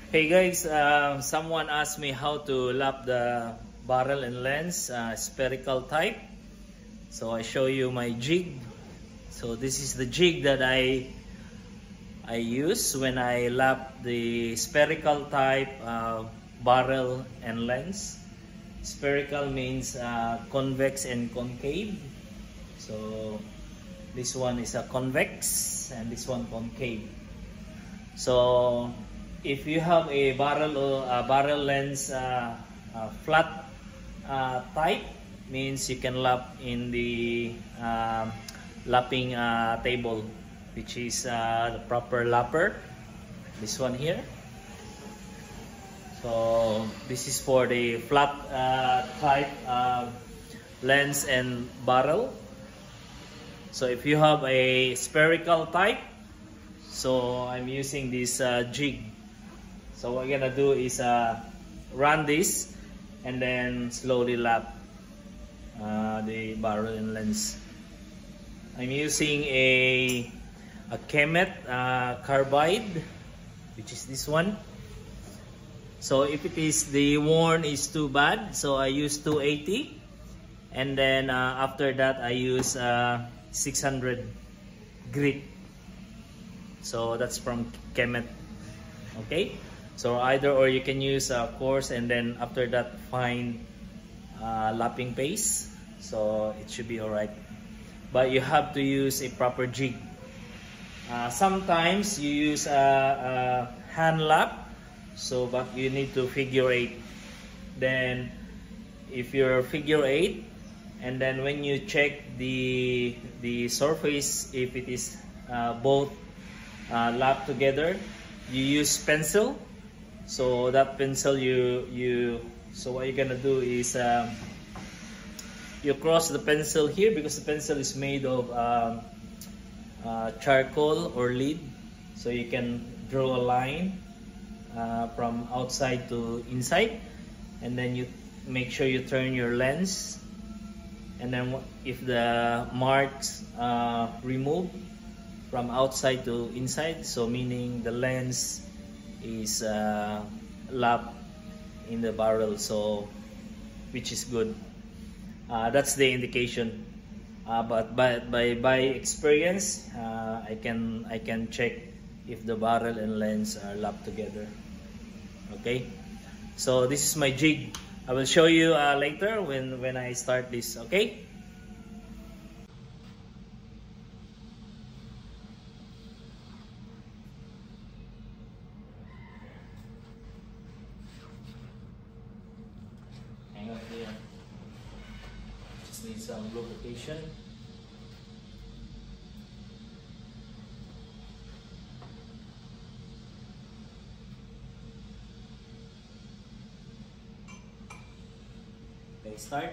Hey guys, someone asked me how to lap the barrel and lens spherical type. So I show you my jig. So this is the jig that I use when I lap the spherical type barrel and lens. Spherical means convex and concave. So this one is a convex and this one concave. So if you have a barrel lens flat type, means you can lap in the lapping table, which is the proper lapper. This one here. So this is for the flat type lens and barrel. So if you have a spherical type, so I'm using this jig. So what we're gonna do is run this and then slowly lap the barrel and lens. I'm using a Kemet carbide, which is this one. So if it is the worn is too bad, so I use 280, and then after that I use 600 grit. So that's from Kemet. Okay, so either or you can use coarse and then after that fine lapping paste, so it should be alright. But you have to use a proper jig. Sometimes you use a hand lap, so but you need to figure 8. Then if you're figure 8, and then when you check the surface, if it is both lap together, you use pencil. So that pencil so what you're gonna do is you cross the pencil here, because the pencil is made of charcoal or lead, so you can draw a line from outside to inside, and then you make sure you turn your lens, and then if the marks remove from outside to inside, so meaning the lens is lap in the barrel, so which is good. That's the indication. But by experience, I can check if the barrel and lens are lapped together. Okay, so this is my jig. I will show you later when I start this. Okay. Hang on here. Just need some lubrication. Okay, start.